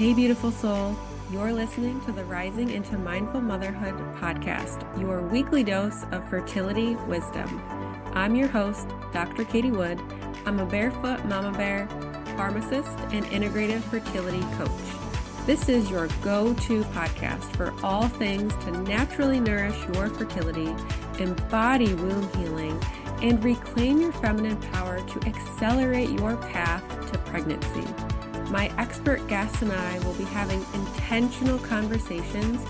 Hey, beautiful soul. You're listening to the Rising into Mindful Motherhood podcast, your weekly dose of fertility wisdom. I'm your host, Dr. Katie Wood. I'm a barefoot mama bear, pharmacist, and integrative fertility coach. This is your go-to podcast for all things to naturally nourish your fertility, embody womb healing, and reclaim your feminine power to accelerate your path to pregnancy. My expert guests and I will be having intentional conversations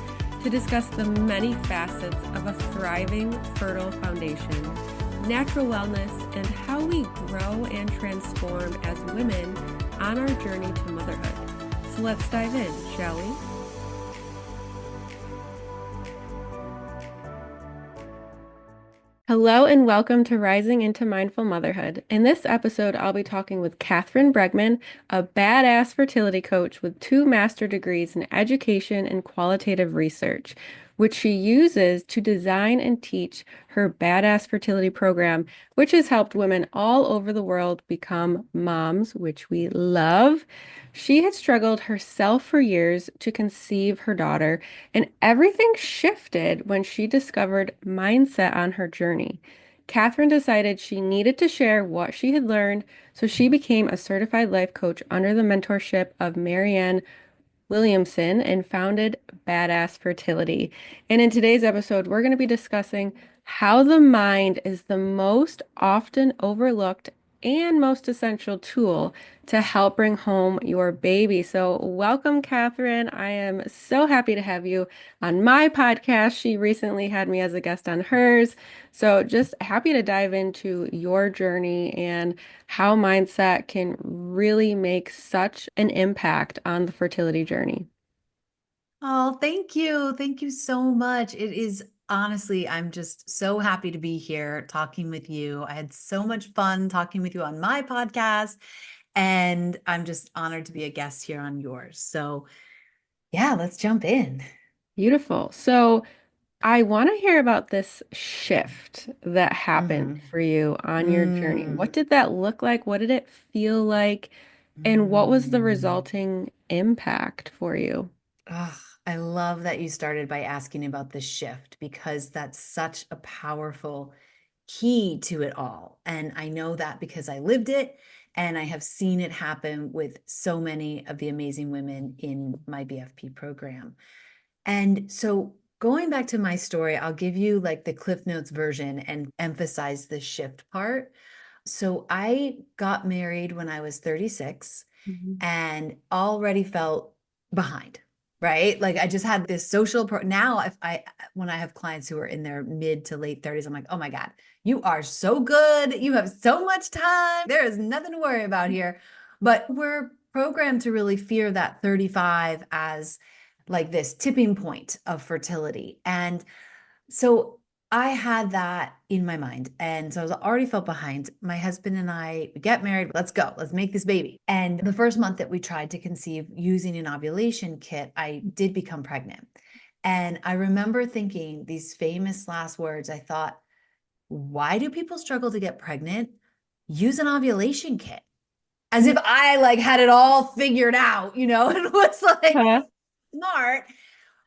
to discuss the many facets of a thriving, fertile foundation, natural wellness, and how we grow and transform as women on our journey to motherhood. So let's dive in, shall we? Hello and welcome to Rising into Mindful Motherhood. In this episode, I'll be talking with Kathryn Bregman, a badass fertility coach with 2 master degrees in education and qualitative research, which she uses to design and teach her badass fertility program, which has helped women all over the world become moms, which we love. She had struggled herself for years to conceive her daughter, and everything shifted when she discovered mindset on her journey. Kathryn decided she needed to share what she had learned, so she became a certified life coach under the mentorship of Marianne Williamson and founded Badass Fertility. And in today's episode, we're going to be discussing how the mind is the most often overlooked and most essential tool to help bring home your baby. So welcome, Kathryn. I am so happy to have you on my podcast. She recently had me as a guest on hers. So just happy to dive into your journey and how mindset can really make such an impact on the fertility journey. Oh, thank you. Thank you so much. It is honestly, I'm just so happy to be here talking with you. I had so much fun talking with you on my podcast, and I'm just honored to be a guest here on yours. So, yeah, let's jump in. Beautiful. So I want to hear about this shift that happened Mhm. for you on your journey. Mm, What did that look like? What did it feel like? And what was the mm. resulting impact for you? Ugh, I love that you started by asking about the shift because that's such a powerful key to it all. And I know that because I lived it and I have seen it happen with so many of the amazing women in my BFP program. And so going back to my story, I'll give you like the Cliff Notes version and emphasize the shift part. So I got married when I was 36 Mhm. and already felt behind, right? Like I just had this now if I when I have clients who are in their mid to late 30s, I'm like, "Oh my God, you are so good. You have so much time. There is nothing to worry about here." But we're programmed to really fear that 35 as like this tipping point of fertility. And so I had that in my mind. And so I was already felt behind. My husband and I we get married. Let's go. Let's make this baby. And the first month that we tried to conceive using an ovulation kit, I did become pregnant. And I remember thinking these famous last words. I thought, why do people struggle to get pregnant? Use an ovulation kit. As if I like had it all figured out, and was like Huh? smart.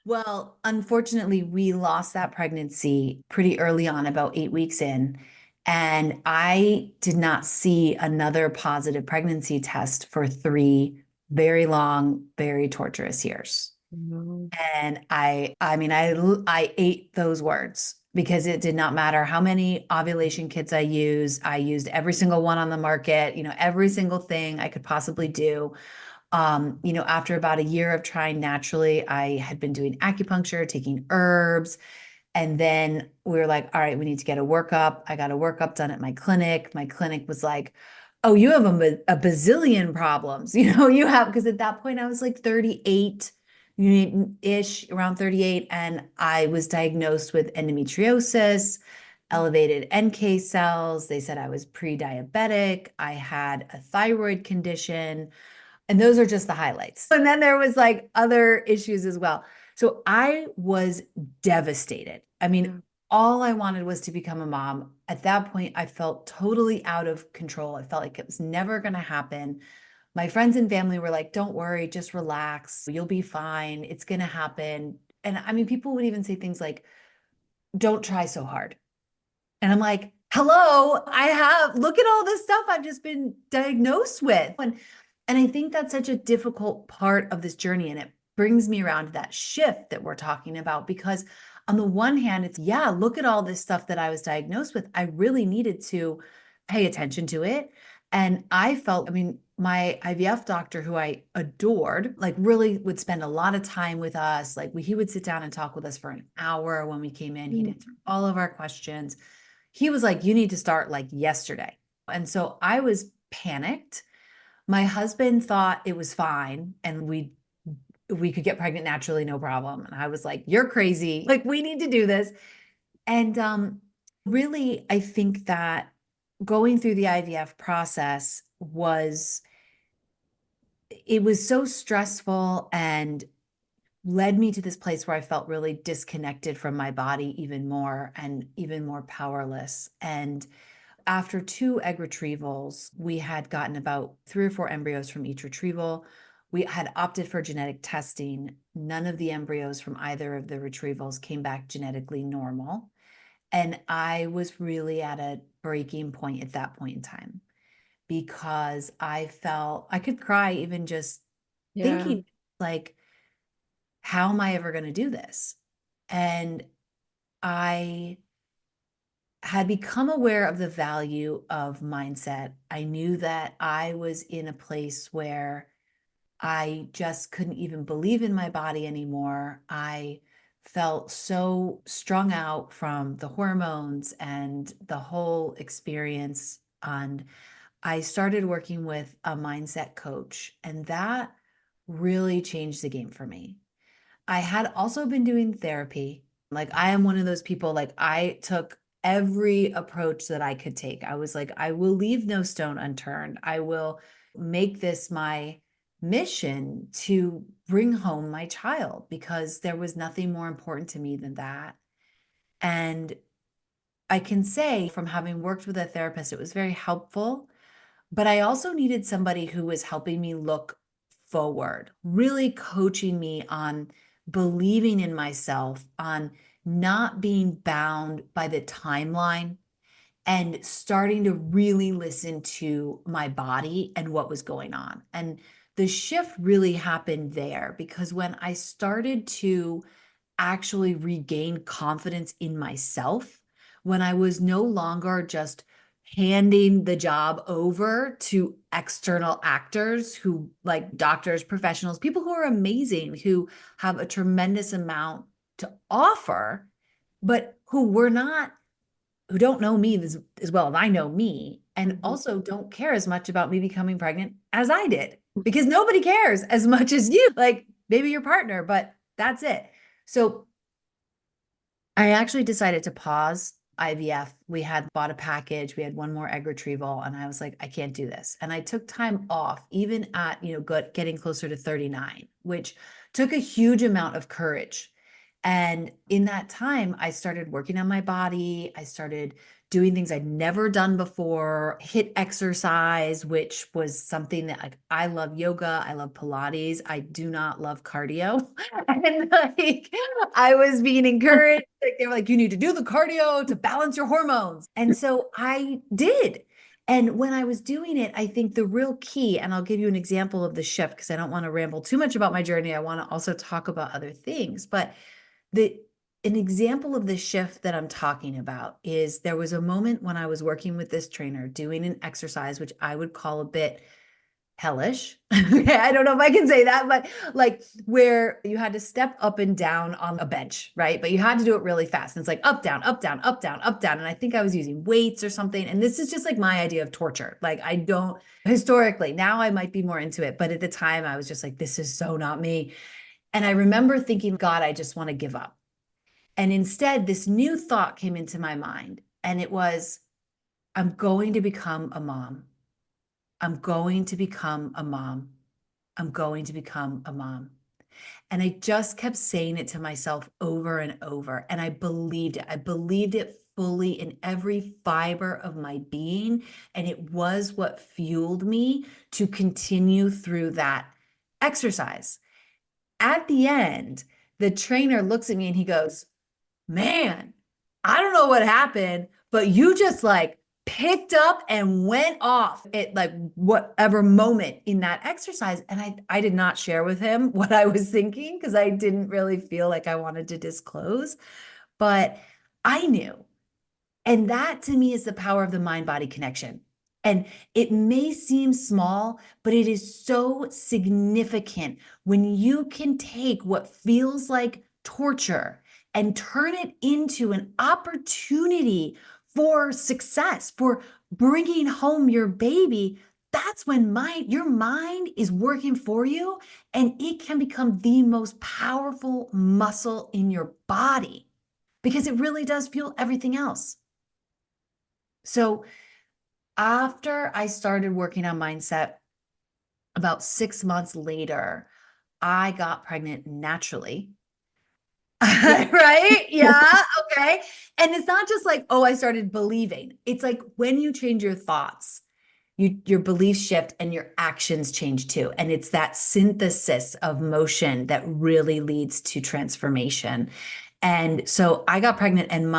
Well, unfortunately, we lost that pregnancy pretty early on, about 8 weeks in. And I did not see another positive pregnancy test for 3 very long, very torturous years. No. And I ate those words because it did not matter how many ovulation kits I used. I used every single one on the market, every single thing I could possibly do. After about a year of trying naturally, I had been doing acupuncture, taking herbs. And then we were like, all right, we need to get a workup. I got a workup done at my clinic. My clinic was like, oh, you have a bazillion problems. You have, because at that point I was like 38 ish, around 38. And I was diagnosed with endometriosis, elevated NK cells. They said I was pre-diabetic. I had a thyroid condition. And those are just the highlights. And then there was like other issues as well. So I was devastated. I mean, Yeah. all I wanted was to become a mom. At that point, I felt totally out of control. I felt like it was never going to happen. My friends and family were like, don't worry, just relax. You'll be fine. It's going to happen. And I mean, people would even say things like, don't try so hard. And I'm like, hello, look at all this stuff I've just been diagnosed with. And I think that's such a difficult part of this journey. And it brings me around to that shift that we're talking about, because on the one hand, it's, yeah, look at all this stuff that I was diagnosed with. I really needed to pay attention to it. And I felt, I mean, my IVF doctor, who I adored, like really would spend a lot of time with us. Like he would sit down and talk with us for an hour when we came in. He'd answer all of our questions. He was like, you need to start like yesterday. And so I was panicked. My husband thought it was fine and we could get pregnant naturally, no problem. And I was like, you're crazy. Like, we need to do this. And really, I think that going through the IVF process it was so stressful and led me to this place where I felt really disconnected from my body even more and even more powerless. And after 2 egg retrievals, we had gotten about 3 or 4 embryos from each retrieval. We had opted for genetic testing. None of the embryos from either of the retrievals came back genetically normal. And I was really at a breaking point at that point in time, because I felt I could cry even just Yeah. thinking, like, how am I ever going to do this? And I had become aware of the value of mindset. I knew that I was in a place where I just couldn't even believe in my body anymore. I felt so strung out from the hormones and the whole experience. And I started working with a mindset coach, and that really changed the game for me. I had also been doing therapy. Like, I am one of those people, like, I took every approach that I could take. I was like, I will leave no stone unturned. I will make this my mission to bring home my child, because there was nothing more important to me than that. And I can say, from having worked with a therapist, it was very helpful. But I also needed somebody who was helping me look forward, really coaching me on believing in myself, on not being bound by the timeline, and starting to really listen to my body and what was going on. And the shift really happened there, because when I started to actually regain confidence in myself, when I was no longer just handing the job over to external actors, who, like doctors, professionals, people who are amazing, who have a tremendous amount to offer, but who don't know me as well as I know me, and Mhm. also don't care as much about me becoming pregnant as I did, because nobody cares as much as you, like maybe your partner, but that's it. So I actually decided to pause IVF. We had bought a package. We had 1 more egg retrieval, and I was like, I can't do this. And I took time off, even at, getting closer to 39, which took a huge amount of courage. And in that time, I started working on my body. I started doing things I'd never done before, hit exercise, which was something that, like, I love yoga, I love Pilates, I do not love cardio. And like, I was being encouraged. Like, they were like, you need to do the cardio to balance your hormones. And so I did. And when I was doing it, I think the real key, and I'll give you an example of the shift, because I don't want to ramble too much about my journey. I want to also talk about other things. But the an example of the shift that I'm talking about is, there was a moment when I was working with this trainer doing an exercise, which I would call a bit hellish. Okay, I don't know if I can say that, but like, where you had to step up and down on a bench, right? But you had to do it really fast. And it's like up, down, up, down, up, down, up, down. And I think I was using weights or something. And this is just like my idea of torture. Like, I don't, historically, now I might be more into it, but at the time I was just like, this is so not me. And I remember thinking, God, I just want to give up. And instead, this new thought came into my mind, and it was, I'm going to become a mom. I'm going to become a mom. I'm going to become a mom. And I just kept saying it to myself over and over. And I believed it. I believed it fully in every fiber of my being. And it was what fueled me to continue through that exercise. At the end, the trainer looks at me and he goes, man, I don't know what happened, but you just like picked up and went off at like whatever moment in that exercise. And I did not share with him what I was thinking because I didn't really feel like I wanted to disclose, but I knew. And that to me is the power of the mind body connection. And it may seem small, but it is so significant when you can take what feels like torture and turn it into an opportunity for success, for bringing home your baby. That's when your mind is working for you and it can become the most powerful muscle in your body because it really does fuel everything else. So after I started working on mindset, about 6 months later, I got pregnant naturally. Right? Yeah. Okay. And it's not just like, oh, I started believing. It's like when you change your thoughts, your beliefs shift and your actions change too. And it's that synthesis of motion that really leads to transformation. And so I got pregnant and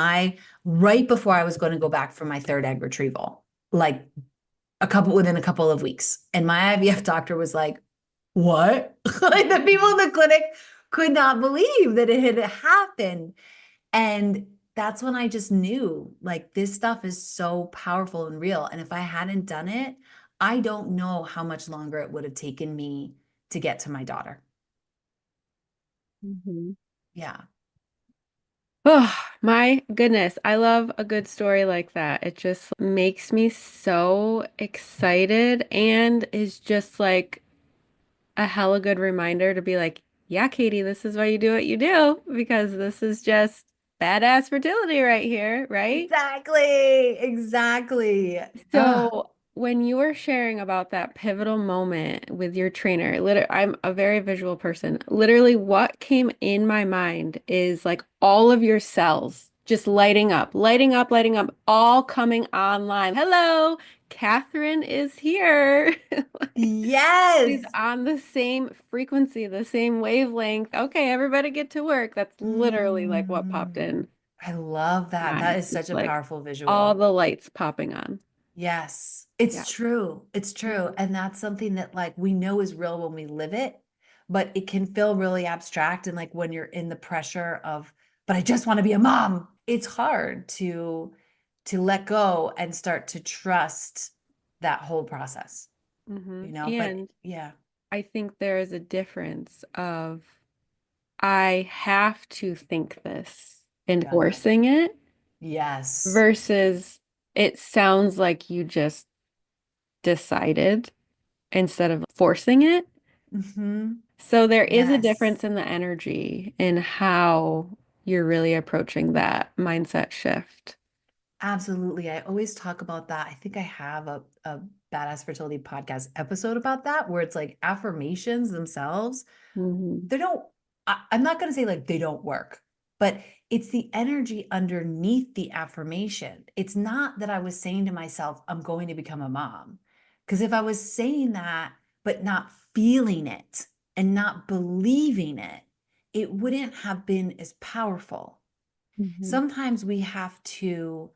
right before I was going to go back for my third egg retrieval, like within a couple of weeks. And my IVF doctor was like, what? Like the people in the clinic could not believe that it had happened. And that's when I just knew like this stuff is so powerful and real. And if I hadn't done it, I don't know how much longer it would have taken me to get to my daughter. Mhm. Yeah. Oh, my goodness. I love a good story like that. It just makes me so excited and is just like a hella good reminder to be like, yeah, Katie, this is why you do what you do because this is just badass fertility right here, right? Exactly. Exactly. Ugh. So, when you were sharing about that pivotal moment with your trainer, I'm a very visual person. Literally, what came in my mind is like all of your cells just lighting up, lighting up, lighting up, all coming online. Hello, Kathryn is here. She's Yes. on the same frequency, the same wavelength. Okay, everybody get to work. That's literally like what popped Mm. in I love my that. That mind. is It's such a like powerful all visual. the lights popping on. Yes, Yeah. it's true. It's true. Mhm. And that's something that like we know is real when we live it, but it can feel really abstract. And like when you're in the pressure of, but I just want to be a mom, it's hard to let go and start to trust that whole process, but And yeah, I think there is a difference of I have to think this and got it. forcing it Yes. versus it sounds like you just decided instead of forcing it. Hmm. So there is a Yes. difference in the energy in how you're really approaching that mindset shift. Absolutely. I always talk about that. I think I have a Badass Fertility podcast episode about that, where it's like affirmations themselves. Hmm. They don't, I'm not going to say like they don't work, but it's the energy underneath the affirmation. It's not that I was saying to myself, I'm going to become a mom. Because if I was saying that, but not feeling it and not believing it, it wouldn't have been as powerful. Hmm. Sometimes we have to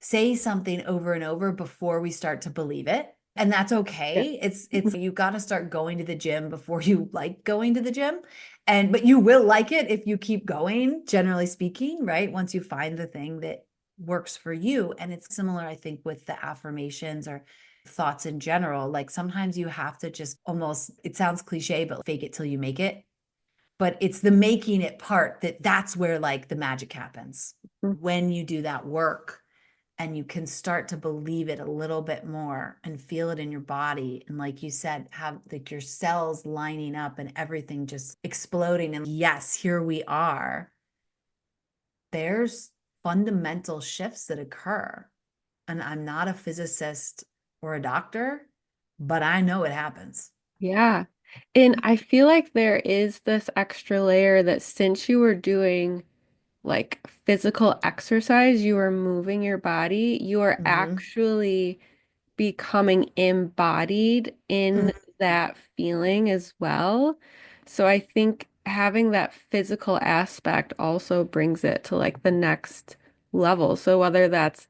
say something over and over before we start to believe it. And that's Yeah. okay. It's you got to start going to the gym before you like going to the gym. And but you will like it if you keep going, generally speaking, right? Once you find the thing that works for you. And it's similar, I think, with the affirmations or thoughts in general. Like sometimes you have to just almost, it sounds cliche, but fake it till you make it. But it's the making it part that's where like the magic happens when you do that work and you can start to believe it a little bit more and feel it in your body. And like you said, have like your cells lining up and everything just exploding. And yes, here we are. There's fundamental shifts that occur. And I'm not a physicist or a doctor, but I know it happens. Yeah. And I feel like there is this extra layer that since you were doing like physical exercise, you are moving your body, you are Hmm. actually becoming embodied in that feeling as well. So I think having that physical aspect also brings it to like the next level. So whether that's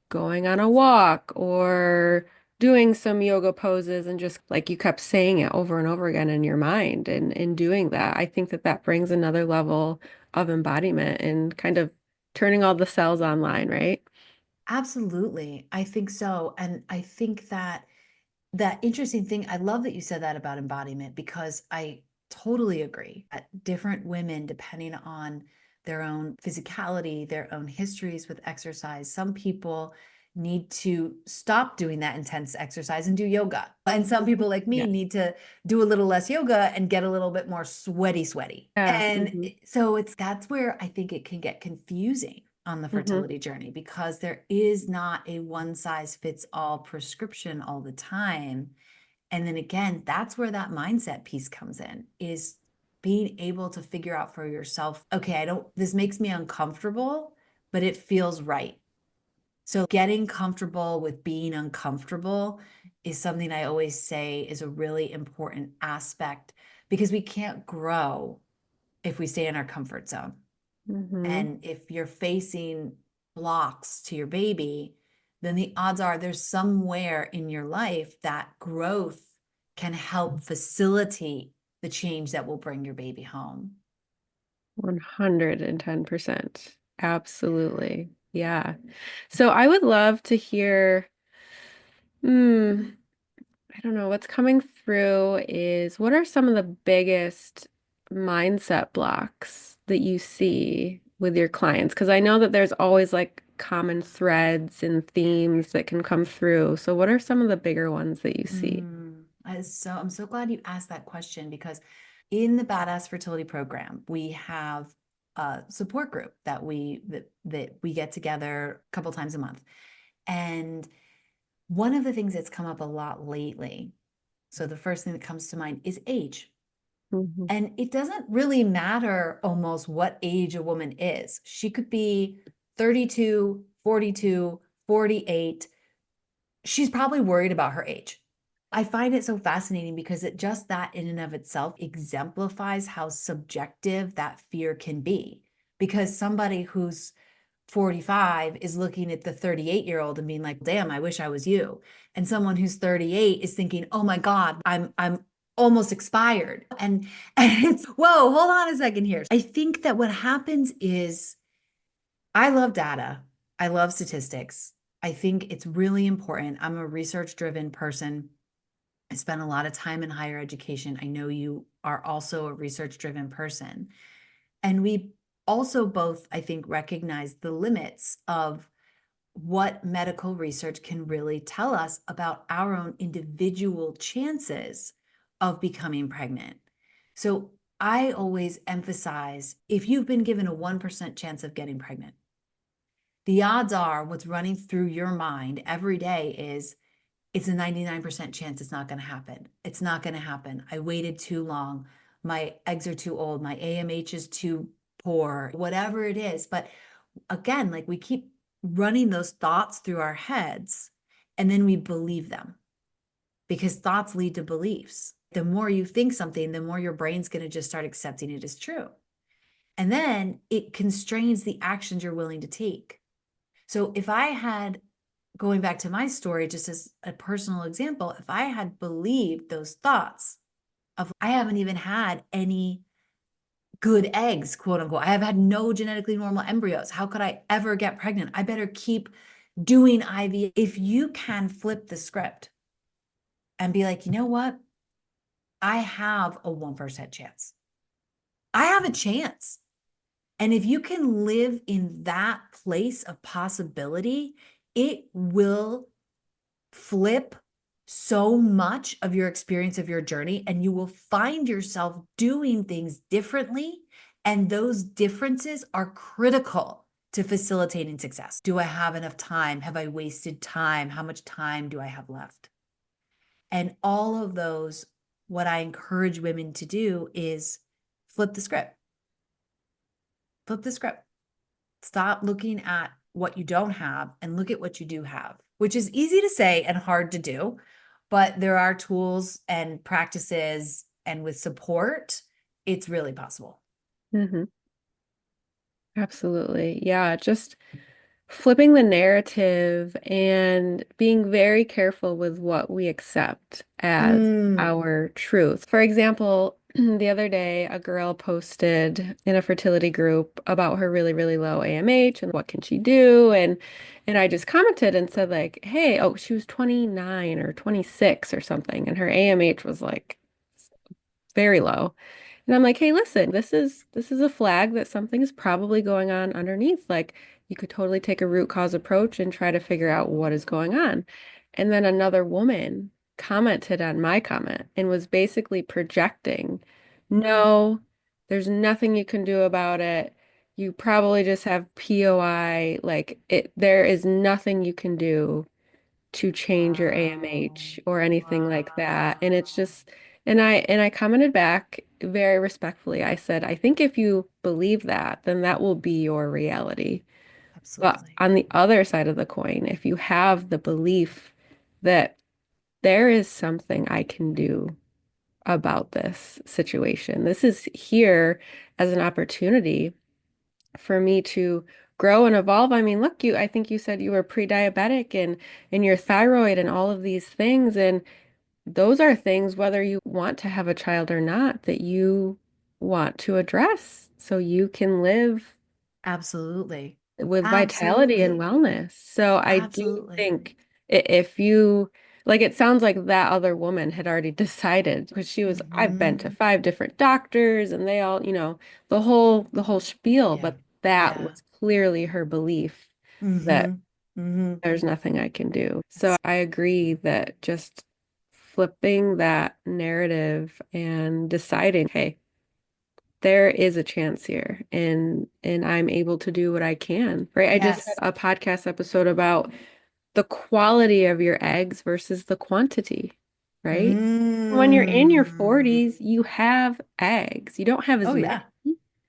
going on a walk or doing some yoga poses and just like you kept saying it over and over again in your mind and in doing that, I think that that brings another level of embodiment and kind of turning all the cells online, right? Absolutely. I think so. And I think that that interesting thing, I love that you said that about embodiment because I totally agree that different women, depending on their own physicality, their own histories with exercise, some people need to stop doing that intense exercise and do yoga. And some people like me Yes. need to do a little less yoga and get a little bit more sweaty, sweaty. Yeah. And Hmm. so that's where I think it can get confusing on the Hmm. fertility journey because there is not a one size fits all prescription all the time. And then again, that's where that mindset piece comes in is being able to figure out for yourself, okay, this makes me uncomfortable, but it feels right. So getting comfortable with being uncomfortable is something I always say is a really important aspect because we can't grow if we stay in our comfort zone. Hmm. And if you're facing blocks to your baby, then the odds are there's somewhere in your life that growth can help facilitate the change that will bring your baby home. 110%. Absolutely. Yeah. So I would love to hear, hmm, I don't know, what's coming through is what are some of the biggest mindset blocks that you see with your clients? Because I know that there's always like common threads and themes that can come through. So what are some of the bigger ones that you see? I'm so glad you asked that question because in the Badass Fertility Program, we have a support group that we get together a couple times a month. And one of the things that's come up a lot lately, so the first thing that comes to mind is age. Hmm. And it doesn't really matter almost what age a woman is. She could be 32, 42, 48. She's probably worried about her age. I find it so fascinating because it just that in and of itself exemplifies how subjective that fear can be. Because somebody who's 45 is looking at the 38-year-old and being like, damn, I wish I was you. And someone who's 38 is thinking, oh my God, I'm almost expired. And it's, whoa, hold on a second here. I think that what happens is I love data. I love statistics. I think it's really important. I'm a research driven person. I spent a lot of time in higher education. I know you are also a research driven person. And we also both, I think, recognize the limits of what medical research can really tell us about our own individual chances of becoming pregnant. So I always emphasize if you've been given a 1% chance of getting pregnant, the odds are what's running through your mind every day is it's a 99% chance it's not going to happen. It's not going to happen. I waited too long. My eggs are too old. My AMH is too poor, whatever it is. But again, like we keep running those thoughts through our heads and then we believe them because thoughts lead to beliefs. The more you think something, the more your brain's going to just start accepting it as true. And then it constrains the actions you're willing to take. So if I had, going back to my story, just as a personal example, if I had believed those thoughts of, I haven't even had any good eggs, quote unquote, I have had no genetically normal embryos. How could I ever get pregnant? I better keep doing IVF. If you can flip the script and be like, you know what? I have a 1% chance. I have a chance. And if you can live in that place of possibility, it will flip so much of your experience of your journey, and you will find yourself doing things differently. And those differences are critical to facilitating success. Do I have enough time? Have I wasted time? How much time do I have left? And all of those, what I encourage women to do is flip the script. Flip the script. Stop looking at what you don't have and look at what you do have, which is easy to say and hard to do. But there are tools and practices, and with support, it's really possible. Hmm. Absolutely. Yeah, just flipping the narrative and being very careful with what we accept as Mm, our truth. For example, the other day, a girl posted in a fertility group about her really, really low AMH and what can she do. And I just commented and said like, hey, oh, she was 29 or 26 or something, and her AMH was like very low. And I'm like, hey, listen, this is a flag that something is probably going on underneath. Like you could totally take a root cause approach and try to figure out what is going on. And then another woman commented on my comment and was basically projecting, no, there's nothing you can do about it. You probably just have POI. Like there is nothing you can do to change your wow. AMH or anything like that. And it's Wow. just, and I commented back very respectfully. I said, I think if you believe that, then that will be your reality. But Absolutely. on the other side of the coin, if you have the belief that there is something I can do about this situation, this is here as an opportunity for me to grow and evolve. I mean, look, I think you said you were pre-diabetic and your thyroid and all of these things. And those are things, whether you want to have a child or not, that you want to address so you can live Absolutely. with vitality and Absolutely. wellness. So I do Absolutely. think if you like, it sounds like that other woman had already decided because she was, I've been Hmm. to 5 different doctors and they all, the whole spiel, Yeah. but that Yeah. was clearly her belief that Hmm. Hmm. there's nothing I can do. So I agree that just flipping that narrative and deciding, hey, there is a chance here and I'm able to do what I can. Right? I just had Yes. a podcast episode about the quality of your eggs versus the quantity, right? When you're in your Mm. 40s, you have eggs. You don't have as Oh, many, yeah.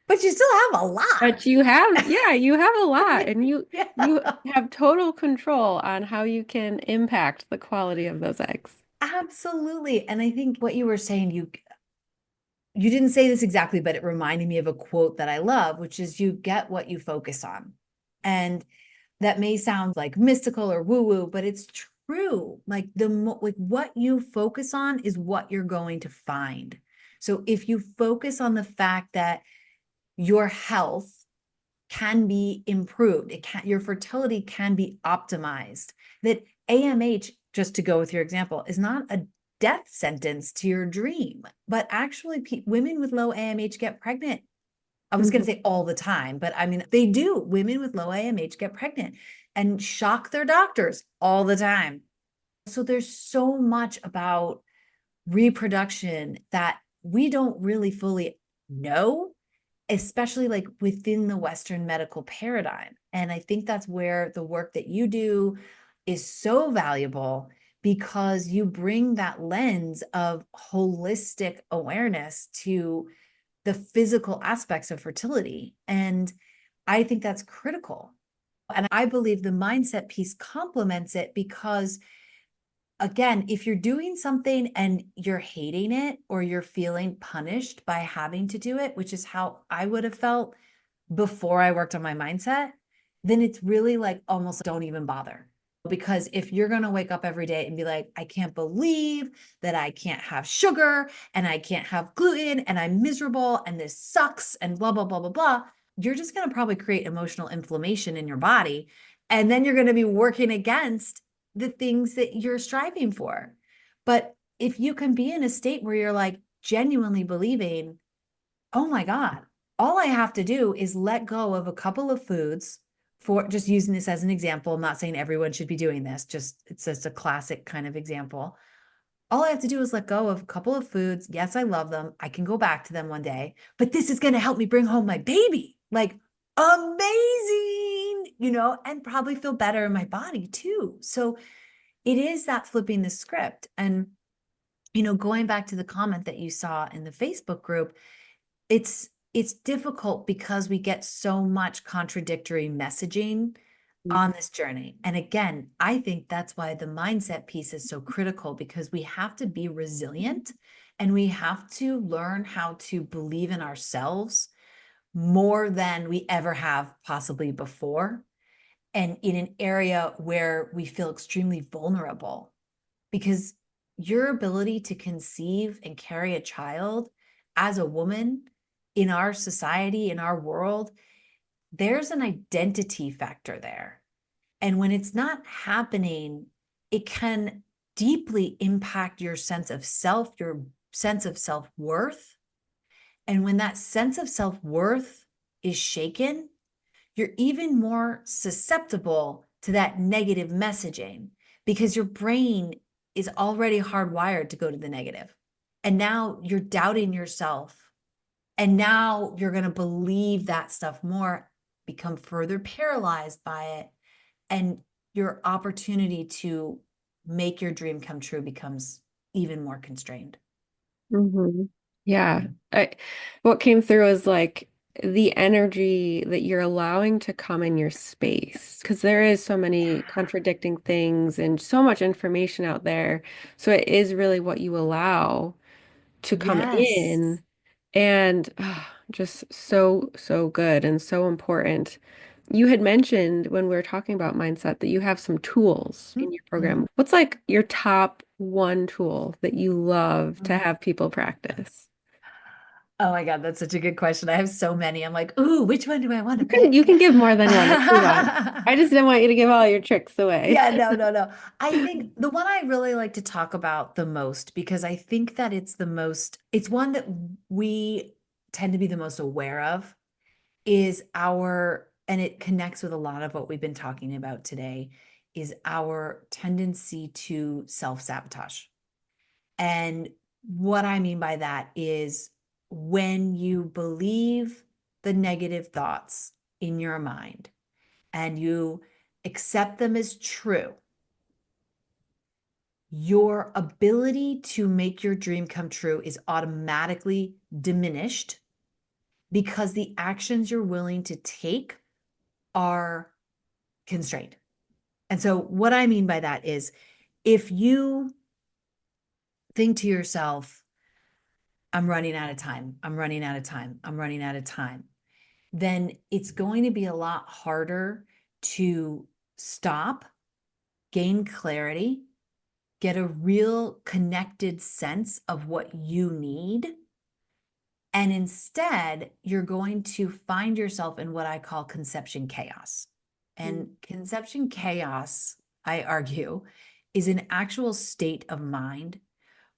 But you still have a lot. but you have, yeah, you have a I lot and mean, you yeah. have total control on how you can impact the quality of those eggs. Absolutely. And I think what you were saying, you didn't say this exactly, but it reminded me of a quote that I love, which is you get what you focus on. And that may sound like mystical or woo woo, but it's true. Like like what you focus on is what you're going to find. So if you focus on the fact that your health can be improved, your fertility can be optimized, that AMH, just to go with your example, is not a death sentence to your dream, but actually women with low AMH get pregnant. I was going Mhm. to say all the time, but I mean, they do. Women with low AMH get pregnant and shock their doctors all the time. So there's so much about reproduction that we don't really fully know, especially like within the Western medical paradigm. And I think that's where the work that you do is so valuable because you bring that lens of holistic awareness to the physical aspects of fertility. And I think that's critical. And I believe the mindset piece complements it because, again, if you're doing something and you're hating it or you're feeling punished by having to do it, which is how I would have felt before I worked on my mindset, then it's really like almost don't even bother. Because if you're going to wake up every day and be like, I can't believe that I can't have sugar and I can't have gluten and I'm miserable and this sucks and blah, blah, blah, blah, blah, you're just going to probably create emotional inflammation in your body. And then you're going to be working against the things that you're striving for. But if you can be in a state where you're like genuinely believing, oh my God, all I have to do is let go of a couple of foods, for just using this as an example. I'm not saying everyone should be doing this, just it's just a classic kind of example. All I have to do is let go of a couple of foods. Yes, I love them. I can go back to them one day, but this is going to help me bring home my baby. Like, amazing, and probably feel better in my body too. So it is that flipping the script. And, going back to the comment that you saw in the Facebook group, it's it's difficult because we get so much contradictory messaging on Mhm. this journey. And again, I think that's why the mindset piece is so critical, because we have to be resilient and we have to learn how to believe in ourselves more than we ever have possibly before. And in an area where we feel extremely vulnerable, because your ability to conceive and carry a child as a woman in our society, in our world, there's an identity factor there. And when it's not happening, it can deeply impact your sense of self, your sense of self worth. And when that sense of self worth is shaken, you're even more susceptible to that negative messaging because your brain is already hardwired to go to the negative. And now you're doubting yourself. And now you're going to believe that stuff more, become further paralyzed by it. And your opportunity to make your dream come true becomes even more constrained. Mhm. Yeah. What came through is like the energy that you're allowing to come in your space, because there is so many contradicting things and so much information out there. So it is really what you allow to come Yes. in, and just so, so good and so important. You had mentioned when we were talking about mindset that you have some tools in your Mm-hmm. program. What's like your top one tool that you love to have people practice? Oh my God, that's such a good question. I have so many. I'm like, ooh, which one do I want to You pick? can give more than one if you want. I just didn't want you to give all your tricks away. Yeah, no, no, no. I think the one I really like to talk about the most, because I think that it's the most, it's one that we tend to be the most aware of, is our, and it connects with a lot of what we've been talking about today, is our tendency to self-sabotage. And what I mean by that is when you believe the negative thoughts in your mind and you accept them as true, your ability to make your dream come true is automatically diminished because the actions you're willing to take are constrained. And so, what I mean by that is if you think to yourself, I'm running out of time, I'm running out of time, I'm running out of time, then it's going to be a lot harder to stop, gain clarity, get a real connected sense of what you need. And instead, you're going to find yourself in what I call conception chaos. And conception chaos, I argue, is an actual state of mind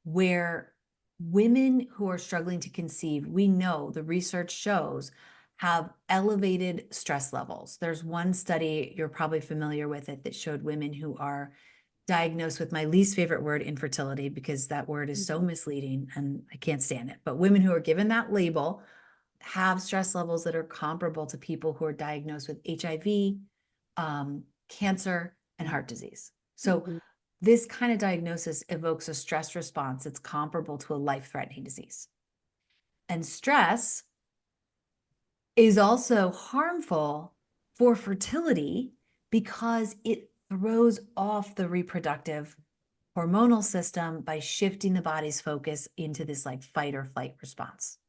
where women who are struggling to conceive, we know the research shows, have elevated stress levels. There's one study, you're probably familiar with it, that showed women who are diagnosed with my least favorite word, infertility, because that word is so misleading and I can't stand it. But women who are given that label have stress levels that are comparable to people who are diagnosed with HIV, cancer, and heart disease. So Mhm. this kind of diagnosis evokes a stress response that's comparable to a life-threatening disease. And stress is also harmful for fertility because it throws off the reproductive hormonal system by shifting the body's focus into this like fight or flight response.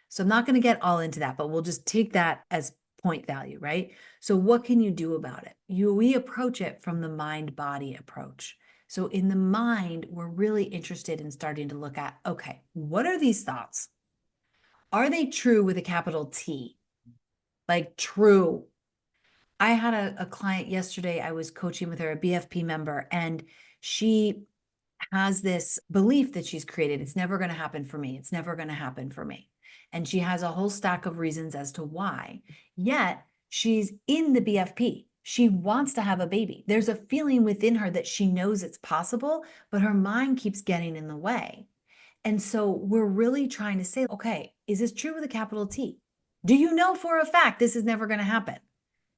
So I'm not going to get all into that, but we'll just take that as point value, right? So what can you do about it? We approach it from the mind body approach. So in the mind, we're really interested in starting to look at, okay, what are these thoughts? Are they true with a capital T? Like true. I had a client yesterday, I was coaching with her, a BFP member, and she has this belief that she's created. It's never going to happen for me. It's never going to happen for me. And she has a whole stack of reasons as to why. Yet she's in the BFP. She wants to have a baby. There's a feeling within her that she knows it's possible, but her mind keeps getting in the way. And so we're really trying to say, okay, is this true with a capital T? Do you know for a fact this is never going to happen?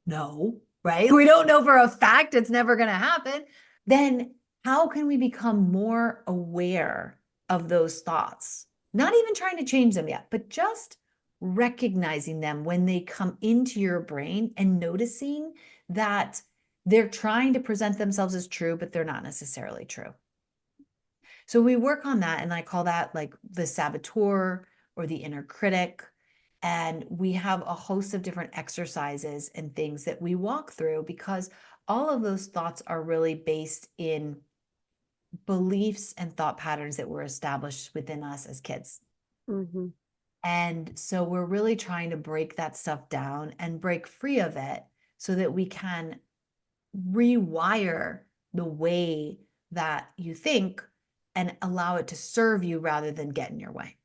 No, right? We don't know for a fact it's never going to happen. Then how can we become more aware of those thoughts? Not even trying to change them yet, but just recognizing them when they come into your brain and noticing that they're trying to present themselves as true, but they're not necessarily true. So we work on that, and I call that like the saboteur or the inner critic. And we have a host of different exercises and things that we walk through because all of those thoughts are really based in beliefs and thought patterns that were established within us as kids. Mm-hmm. And so we're really trying to break that stuff down and break free of it so that we can rewire the way that you think and allow it to serve you rather than get in your way.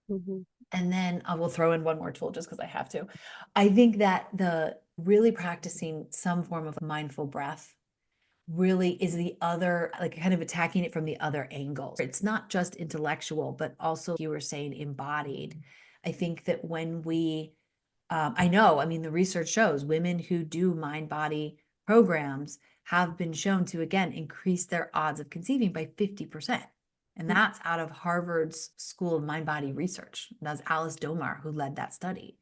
Mm-hmm. And then I will throw in one more tool just because I have to. I think that the really practicing some form of mindful breath really is the other, like kind of attacking it from the other angle. It's not just intellectual, but also, you were saying, embodied. I think that when we, I know, I mean, the research shows women who do mind body programs have been shown to, again, increase their odds of conceiving by 50%. And that's out of Harvard's School of Mind Body Research. That's Alice Domar who led that study.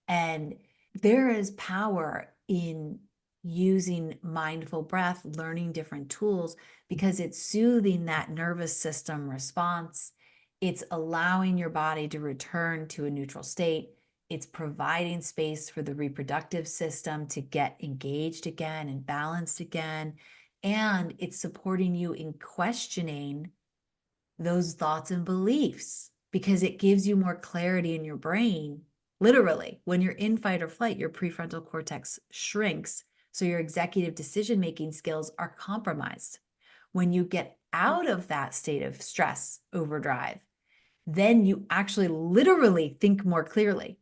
And there is power in using mindful breath, learning different tools, because it's soothing that nervous system response. It's allowing your body to return to a neutral state. It's providing space for the reproductive system to get engaged again and balanced again. And it's supporting you in questioning those thoughts and beliefs because it gives you more clarity in your brain. Literally, when you're in fight or flight, your prefrontal cortex shrinks. So your executive decision making skills are compromised. When you get out of that state of stress overdrive, then you actually literally think more clearly.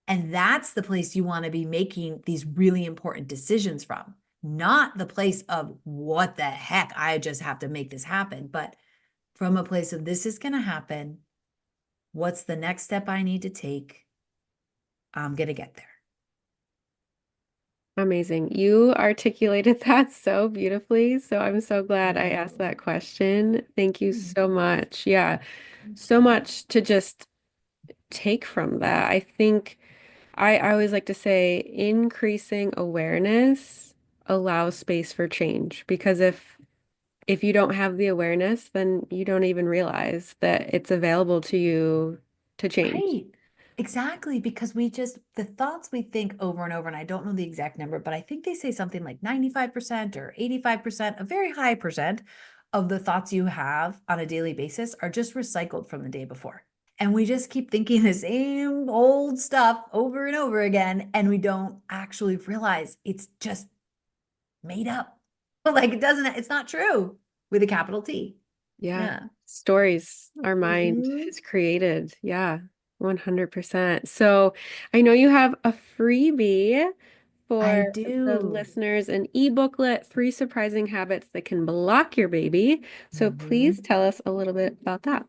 And that's the place you want to be making these really important decisions from, not the place of what the heck, I just have to make this happen, but from a place of this is going to happen. What's the next step I need to take? I'm going to get there. Amazing. You articulated that so beautifully. So I'm so glad I asked that question. Thank you so much. Yeah, so much to just take from that. I think I always like to say increasing awareness allows space for change because if you don't have the awareness, then you don't even realize that it's available to you to change. Right. Exactly. Because we just, the thoughts we think over and over, and I don't know the exact number, but I think they say something like 95% or 85%, a very high percent of the thoughts you have on a daily basis are just recycled from the day before. And we just keep thinking the same old stuff over and over again. And we don't actually realize it's just made up. Like it doesn't, it's not true with a capital T. Yeah. Yeah. Stories our mind Mhm. has created. Yeah. 100%. So I know you have a freebie I for the do. listeners, an e-booklet, 3 surprising habits that can block your baby. So please Mhm. tell us a little bit about that.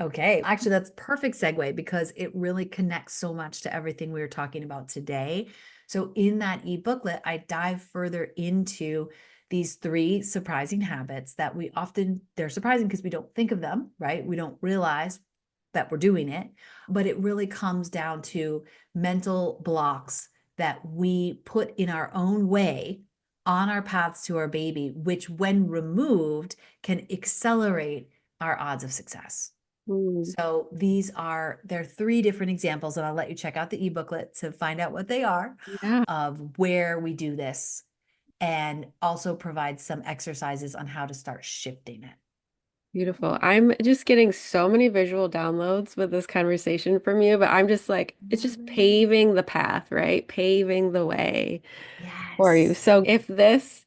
Okay. Actually, that's perfect segue because it really connects so much to everything we were talking about today. So, in that e-booklet, I dive further into these 3 surprising habits that we often, they're surprising because we don't think of them, right? We don't realize that we're doing it, but it really comes down to mental blocks that we put in our own way on our paths to our baby, which, when removed, can accelerate our odds of success. Mm, So there are 3 different examples, and I'll let you check out the e-booklet to find out what they are yeah. of where we do this, and also provide some exercises on how to start shifting it. Beautiful. I'm just getting so many visual downloads with this conversation from you, but I'm just like, it's just paving the path, right? Paving the way for you. Yes. So if this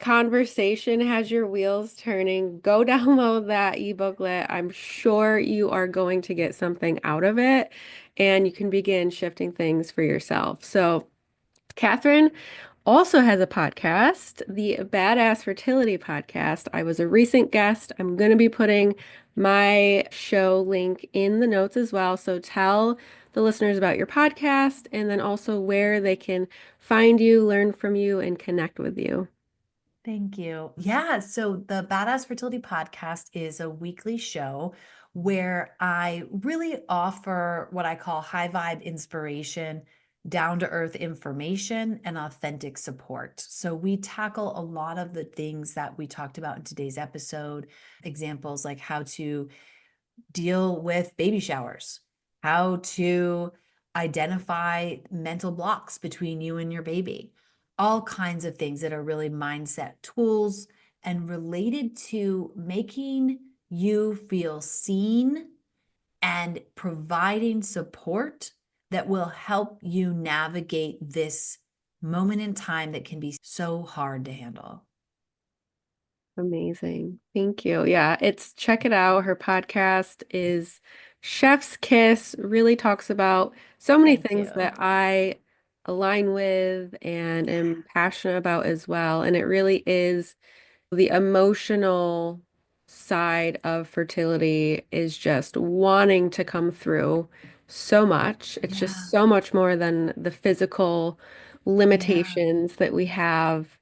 conversation has your wheels turning, go download that ebooklet. I'm sure you are going to get something out of it and you can begin shifting things for yourself. So, Kathryn also has a podcast, the Badass Fertility Podcast. I was a recent guest. I'm going to be putting my show link in the notes as well. So tell the listeners about your podcast and then also where they can find you, learn from you, and connect with you. Thank you. Yeah. So the Badass Fertility Podcast is a weekly show where I really offer what I call high vibe inspiration, down to earth information, and authentic support. So we tackle a lot of the things that we talked about in today's episode, examples like how to deal with baby showers, how to identify mental blocks between you and your baby, all kinds of things that are really mindset tools and related to making you feel seen and providing support that will help you navigate this moment in time that can be so hard to handle. Amazing. Thank you. Yeah, check it out. Her podcast is Chef's Kiss, really talks about so many Thank things you. that I align with and am passionate about as well. And it really is the emotional side of fertility is just wanting to come through so much. It's Yeah. just so much more than the physical Yeah. limitations that we have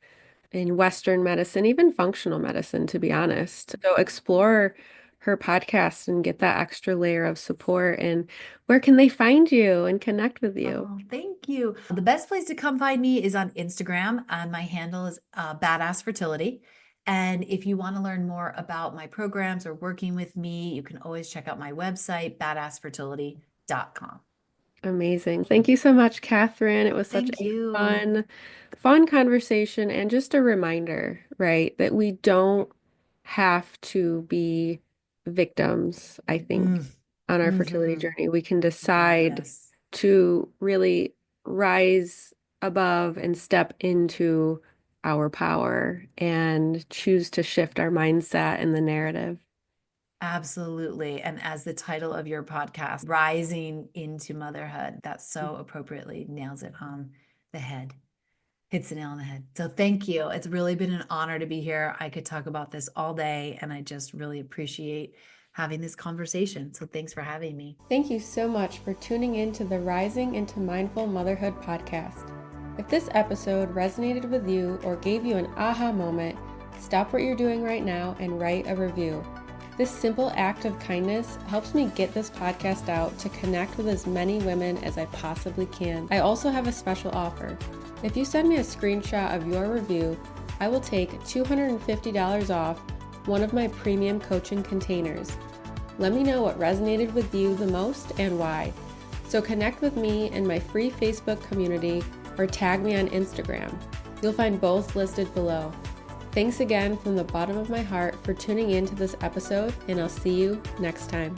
in Western medicine, even functional medicine, to be honest. So explore her podcast and get that extra layer of support. And where can they find you and connect with you? Oh, thank you. The best place to come find me is on Instagram. My handle is Badass Fertility. And if you want to learn more about my programs or working with me, you can always check out my website, badassfertility.com. Amazing. Thank you so much, Kathryn. It was such Thank a you. fun conversation and just a reminder, right, that we don't have to be victims, I think, Mm, on our fertility hmm. journey. We can decide Yes. to really rise above and step into our power and choose to shift our mindset and the narrative. Absolutely. And as the title of your podcast, Rising into Motherhood, that so appropriately nails it on the head. Hits the nail on the head. So thank you. It's really been an honor to be here. I could talk about this all day, and I just really appreciate having this conversation. So thanks for having me. Thank you so much for tuning in to the Rising into Mindful Motherhood podcast. If this episode resonated with you or gave you an aha moment, stop what you're doing right now and write a review. This simple act of kindness helps me get this podcast out to connect with as many women as I possibly can. I also have a special offer. If you send me a screenshot of your review, I will take $250 off one of my premium coaching containers. Let me know what resonated with you the most and why. So connect with me in my free Facebook community or tag me on Instagram. You'll find both listed below. Thanks again from the bottom of my heart for tuning in to this episode, and I'll see you next time.